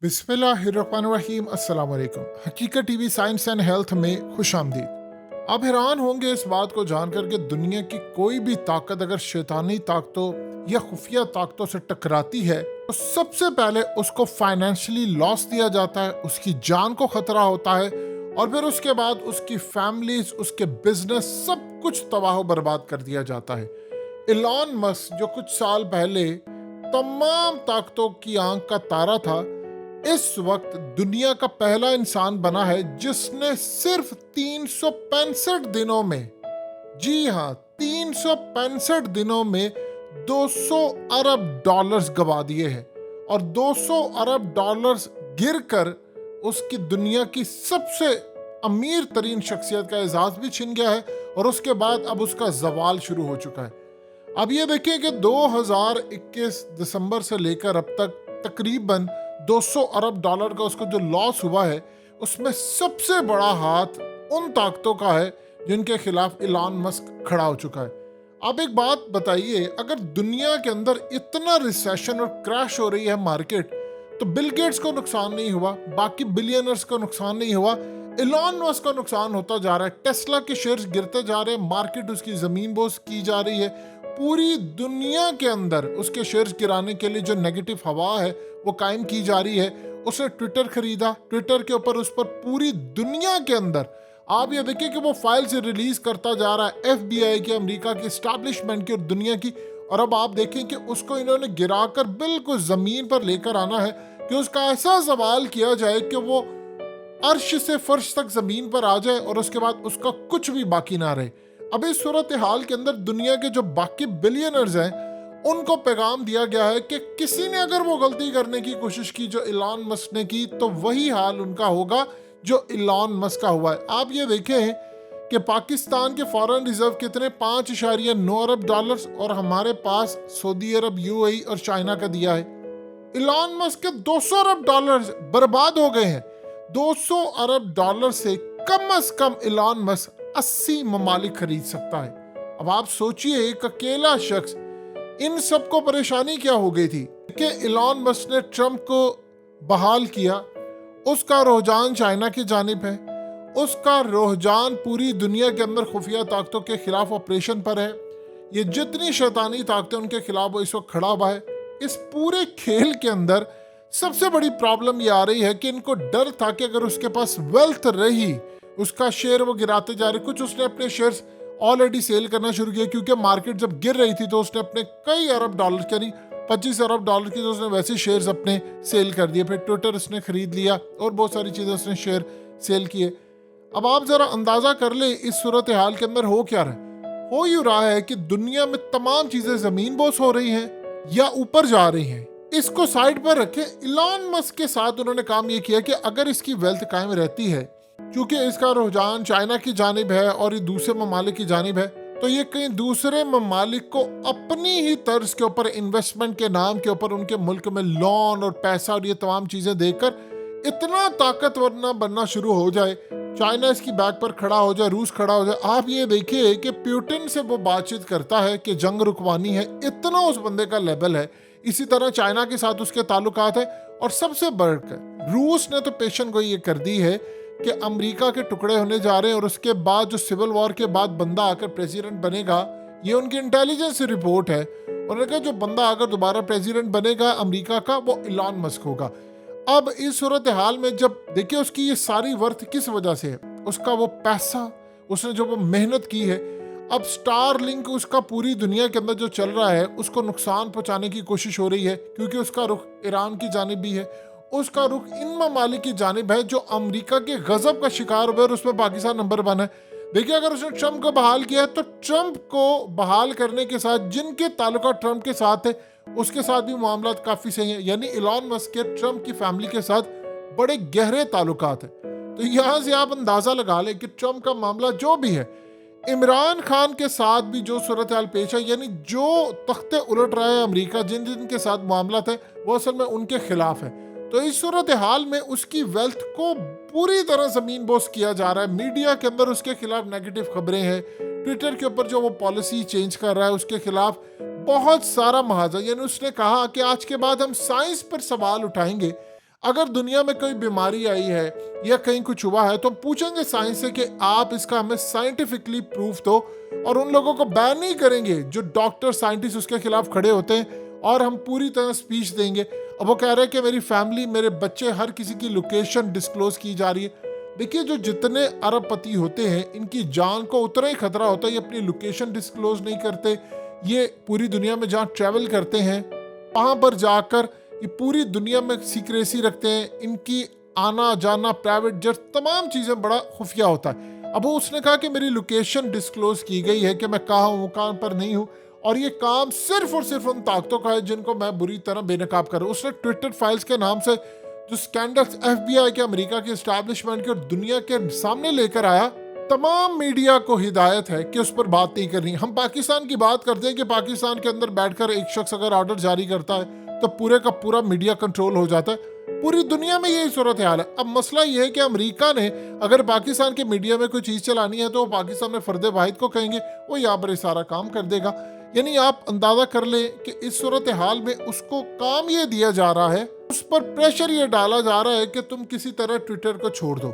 बिस्मिल्लाहिर्रहमानिर्रहीम अस्सलाम वालेकुम। हकीकत टीवी साइंस एंड हेल्थ में खुश आमदीद। आप हैरान होंगे इस बात को जानकर कि दुनिया की कोई भी ताकत अगर शैतानी ताकतों या खुफिया ताकतों से टकराती है तो सबसे पहले उसको फाइनेंशियली लॉस दिया जाता है, उसकी जान को खतरा होता है और फिर उसके बाद उसकी फैमिलीज, उसके बिजनेस, सब कुछ तबाह बर्बाद कर दिया जाता है। इलॉन मस्क जो कुछ साल पहले तमाम ताकतों की आंख का तारा था, इस वक्त दुनिया का पहला इंसान बना है जिसने सिर्फ 365 दिनों में, जी हाँ, 365 दिनों में 200 अरब डॉलर्स गवा दिए हैं। और 200 अरब डॉलर्स गिरकर उसकी दुनिया की सबसे अमीर तरीन शख्सियत का एजाज भी छिन गया है और उसके बाद अब उसका जवाल शुरू हो चुका है। अब ये देखिए कि 2021 दिसंबर से लेकर अब तक तकरीबन 200 अरब डॉलर का उसको जो लॉस हुआ है, उसमें सबसे बड़ा हाथ उन ताकतों का है जिनके खिलाफ इलॉन मस्क खड़ा हो चुका है। आप एक बात बताइए, अगर दुनिया के अंदर इतना रिसेशन और क्रैश हो रही है मार्केट, तो बिल गेट्स को नुकसान नहीं हुआ, बाकी बिलियनर्स को नुकसान नहीं हुआ, इलॉन मस्क का नुकसान होता जा रहा है। टेस्ला के शेयर्स गिरते जा रहे हैं, मार्केट उसकी जमीन बोस की जा रही है। पूरी दुनिया के अंदर उसके शेयर्स गिराने के लिए जो नेगेटिव हवा है वो कायम की जा रही है। उसने ट्विटर खरीदा, ट्विटर के ऊपर उस पर पूरी दुनिया के अंदर आप ये देखिए कि वो फाइल से रिलीज करता जा रहा है FBI की, अमेरिका की एस्टैब्लिशमेंट की और दुनिया की। और अब आप देखें कि उसको इन्होंने गिराकर बिल्कुल जमीन पर लेकर आना है कि उसका ऐसा सवाल किया जाए कि वो अर्श से फर्श तक जमीन पर आ जाए और उसके बाद उसका कुछ भी बाकी ना रहे। अब इस सूरत हाल के अंदर दुनिया के जो बाकी बिलियनर्स हैं उनको पैगाम दिया गया है कि किसी ने अगर वो गलती करने की कोशिश की जो इलॉन मस्क ने की, तो वही हाल उनका होगा जो इलॉन मस्क का हुआ है। आप ये देखें कि पाकिस्तान के फॉरेन रिजर्व कितने 5.9 अरब डॉलर्स और हमारे पास सऊदी अरब, UAE और चाइना का दिया है। इलॉन मस्क के 200 अरब डॉलर बर्बाद हो गए हैं। 200 अरब डॉलर से कम इलॉन मस्क 80 ममालिक खरीद सकता है। अब आप सोचिए, एक अकेला शख्स, इन सबको परेशानी क्या हो गई थी कि इलॉन मस्क ने ट्रंप को बहाल किया। उसका रुझान चाइना की जानिब है, उसका रुझान पूरी दुनिया के अंदर खुफिया ताकतों के खिलाफ ऑपरेशन पर है। ये जितनी शैतानी ताकतें उनके खिलाफ वो इस वक्त खड़ा हुआ है। इस पूरे खेल के अंदर सबसे बड़ी प्रॉब्लम ये आ रही है कि इनको डर था कि अगर उसके पास वेल्थ रही, उसका शेयर वो गिराते जा रहे। कुछ उसने अपने शेयर्स ऑलरेडी सेल करना शुरू किया क्योंकि मार्केट जब गिर रही थी तो उसने अपने कई अरब डॉलर, यानी 25 अरब डॉलर की, तो उसने वैसे शेयर्स अपने सेल कर दिए। फिर ट्विटर उसने खरीद लिया और बहुत सारी चीज़ें उसने शेयर सेल किए। अब आप ज़रा अंदाज़ा कर ले इस सूरत हाल के अंदर हो क्या रहा है। हो यूँ रहा है कि दुनिया में तमाम चीज़ें ज़मीन बोस हो रही हैं या ऊपर जा रही हैं। इसको साइड पर रखें, इलॉन मस्क के साथ उन्होंने काम ये किया कि अगर इसकी वेल्थ कायम रहती है, क्योंकि इसका रुझान चाइना की जानिब है और ये दूसरे ममालिक की जानिब है, तो ये कहीं दूसरे ममालिक को अपनी ही तर्ज के ऊपर इन्वेस्टमेंट के नाम के ऊपर उनके मुल्क में लोन और पैसा और ये तमाम चीज़ें देकर इतना ताकतवर ना बनना शुरू हो जाए, चाइना इसकी बैक पर खड़ा हो जाए, रूस खड़ा हो जाए। आप ये देखिए कि पुतिन से वो बातचीत करता है कि जंग रुकवानी है, इतना उस बंदे का लेवल है। इसी तरह चाइना के साथ उसके ताल्लुकात है और सबसे बढ़कर रूस ने तो पेशन गोई ये कर दी है कि अमेरिका के टुकड़े होने जा रहे हैं और उसके बाद जो सिविल वॉर के बाद बंदा आकर प्रेसिडेंट बनेगा, ये उनकी इंटेलिजेंस रिपोर्ट है। उन्होंने कहा जो बंदा अगर दोबारा प्रेसिडेंट बनेगा अमेरिका का, वो इलॉन मस्क होगा। अब इस सूरत हाल में जब देखिए उसकी ये सारी वर्थ किस वजह से है, उसका वो पैसा, उसने जो वो मेहनत की है। अब स्टारलिंक उसका पूरी दुनिया के अंदर जो चल रहा है उसको नुकसान पहुंचाने की कोशिश हो रही है क्योंकि उसका रुख ईरान की जानिब भी है, उसका रुख इन ममालिक की जानिब है जो अमेरिका के गजब का शिकार हुए और उसमें पाकिस्तान नंबर 1 है। देखिए अगर उसने ट्रंप को बहाल किया है तो ट्रंप को बहाल करने के साथ जिनके ताल्लुका ट्रंप के साथ है उसके साथ भी मामला काफ़ी सही है। यानी इलॉन मस्क के ट्रंप की फैमिली के साथ बड़े गहरे ताल्लुकात है। तो यहाँ से आप अंदाज़ा लगा लें कि ट्रंप का मामला जो भी है, इमरान खान के साथ भी जो सूरत हाल पेश है, यानी जो तख्ते उलट रहा है अमेरिका, जिन जिन के साथ मामला है वो असल में उनके खिलाफ है। तो इस सूरत हाल में उसकी वेल्थ को पूरी तरह जमीन बोस किया जा रहा है। मीडिया के अंदर उसके खिलाफ नेगेटिव खबरें हैं, ट्विटर के ऊपर जो वो पॉलिसी चेंज कर रहा है उसके खिलाफ बहुत सारा महाजा, यानी उसने कहा कि आज के बाद हम साइंस पर सवाल उठाएंगे अगर दुनिया में कोई बीमारी आई है या कहीं कुछ हुआ है तो हम पूछेंगे साइंस से कि आप इसका हमें साइंटिफिकली प्रूफ दो, और उन लोगों को बैन नहीं करेंगे जो डॉक्टर साइंटिस्ट उसके खिलाफ खड़े होते हैं, और हम पूरी तरह स्पीच देंगे। अब वो कह रहे हैं कि मेरी फैमिली, मेरे बच्चे, हर किसी की लोकेशन डिस्क्लोज की जा रही है। देखिए, जो जितने अरबपति होते हैं इनकी जान को उतना ही खतरा होता है। ये अपनी लोकेशन डिस्क्लोज नहीं करते, ये पूरी दुनिया में जहाँ ट्रैवल करते हैं वहाँ पर जाकर ये पूरी दुनिया में सीक्रेसी रखते हैं। इनकी आना जाना, प्राइवेट जेट, तमाम चीज़ें बड़ा खुफिया होता है। अब वो उसने कहा कि मेरी लोकेशन डिस्क्लोज की गई है कि मैं कहाँ हूँ, कहाँ पर नहीं हूँ, और ये काम सिर्फ और सिर्फ उन ताकतों का है जिनको मैं बुरी तरह बेनकाब कर रहा हूँ। उसने ट्विटर फाइल्स के नाम से जो स्कैंडल्स FBI के, अमेरिका के एस्टैब्लिशमेंट के और दुनिया के सामने लेकर आया, तमाम मीडिया को हिदायत है कि उस पर बात नहीं करनी। हम पाकिस्तान की बात करते हैं कि पाकिस्तान के अंदर बैठकर एक शख्स अगर ऑर्डर जारी करता है तो पूरे का पूरा मीडिया कंट्रोल हो जाता है। पूरी दुनिया में यही सूरत हाल है। अब मसला ये है कि अमेरिका ने अगर पाकिस्तान के मीडिया में कोई चीज़ चलानी है तो वो पाकिस्तान में फर्द वाहिद को कहेंगे, वो यहाँ पर सारा काम कर देगा। यानी आप अंदाजा कर लें कि इस सूरत हाल में उसको काम ये दिया जा रहा है, उस पर प्रेशर ये डाला जा रहा है कि तुम किसी तरह ट्विटर को छोड़ दो,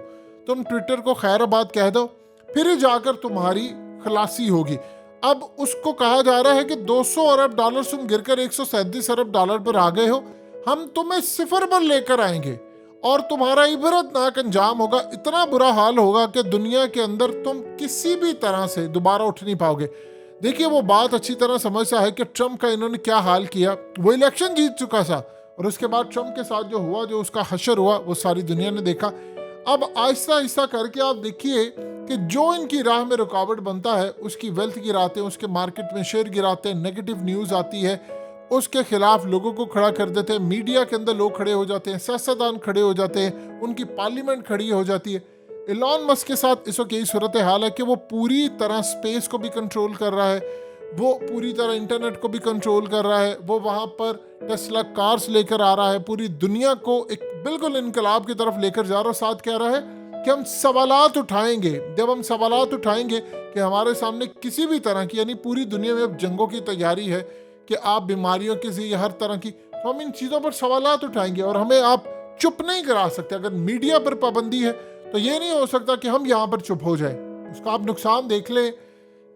तुम ट्विटर को खैराबाद कह दो, फिर ही जाकर तुम्हारी खलासी होगी। अब उसको कहा जा रहा है कि 200 अरब डॉलर तुम गिरकर 137 अरब डॉलर पर आ गए हो, हम तुम्हें सिफर पर लेकर आएंगे और तुम्हारा इबरतनाक अंजाम होगा। इतना बुरा हाल होगा कि दुनिया के अंदर तुम किसी भी तरह से दोबारा उठ नहीं पाओगे। देखिए, वो बात अच्छी तरह समझता है कि ट्रम्प का इन्होंने क्या हाल किया। वो इलेक्शन जीत चुका था और उसके बाद ट्रम्प के साथ जो हुआ, जो उसका हशर हुआ, वो सारी दुनिया ने देखा। अब आहिस्ता आहिस्ता करके आप देखिए कि जो इनकी राह में रुकावट बनता है, उसकी वेल्थ गिराते हैं, उसके मार्केट में शेयर गिराते हैं, नेगेटिव न्यूज़ आती है, उसके खिलाफ लोगों को खड़ा कर देते हैं। मीडिया के अंदर लोग खड़े हो जाते हैं, सियासतदान खड़े हो जाते हैं, उनकी पार्लियामेंट खड़ी हो जाती है। एलन मस्क के साथ इस वक्त यही सूरत हाल है कि वो पूरी तरह स्पेस को भी कंट्रोल कर रहा है, वो पूरी तरह इंटरनेट को भी कंट्रोल कर रहा है, वो वहाँ पर टेस्ला कार्स लेकर आ रहा है, पूरी दुनिया को एक बिल्कुल इनकलाब की तरफ लेकर जा रहा है। साथ कह रहा है कि हम सवालात उठाएंगे। जब हम सवालात उठाएंगे कि हमारे सामने किसी भी तरह की, यानी पूरी दुनिया में अब जंगों की तैयारी है कि आप बीमारियों की से हर तरह की, तो हम इन चीज़ों पर सवालात उठाएंगे और हमें आप चुप नहीं करा सकते। अगर मीडिया पर पाबंदी है तो ये नहीं हो सकता कि हम यहाँ पर चुप हो जाए। उसका आप नुकसान देख लें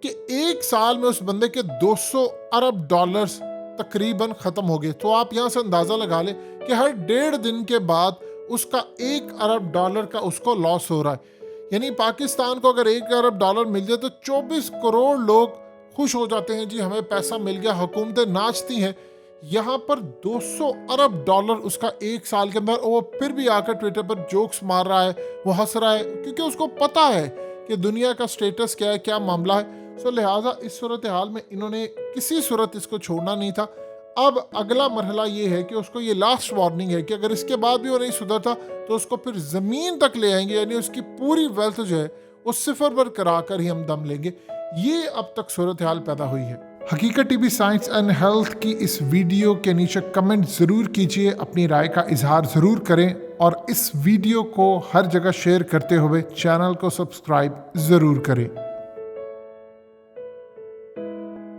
कि एक साल में उस बंदे के 200 अरब डॉलर्स तकरीबन ख़त्म हो गए। तो आप यहाँ से अंदाज़ा लगा लें कि हर 1.5 दिन के बाद उसका 1 अरब डॉलर का उसको लॉस हो रहा है। यानी पाकिस्तान को अगर 1 अरब डॉलर मिल जाए तो 24 करोड़ लोग खुश हो जाते हैं, जी हमें पैसा मिल गया, हुकूमतें नाचती हैं। यहाँ पर 200 अरब डॉलर उसका एक साल के अंदर, और वो फिर भी आकर ट्विटर पर जोक्स मार रहा है, वो हंस रहा है, क्योंकि उसको पता है कि दुनिया का स्टेटस क्या है, क्या मामला है। सो लिहाजा इस सूरत हाल में इन्होंने किसी सूरत इसको छोड़ना नहीं था। अब अगला मरहला ये है कि उसको ये लास्ट वार्निंग है कि अगर इसके बाद भी वो नहीं सुधरता तो उसको फिर ज़मीन तक ले आएंगे, यानी उसकी पूरी वेल्थ जो है वो सिफर पर करा कर ही हम दम लेंगे। ये अब तक सूरत हाल पैदा हुई है। हकीकत टीवी साइंस एंड हेल्थ की इस वीडियो के नीचे कमेंट ज़रूर कीजिए, अपनी राय का इजहार ज़रूर करें और इस वीडियो को हर जगह शेयर करते हुए चैनल को सब्सक्राइब ज़रूर करें।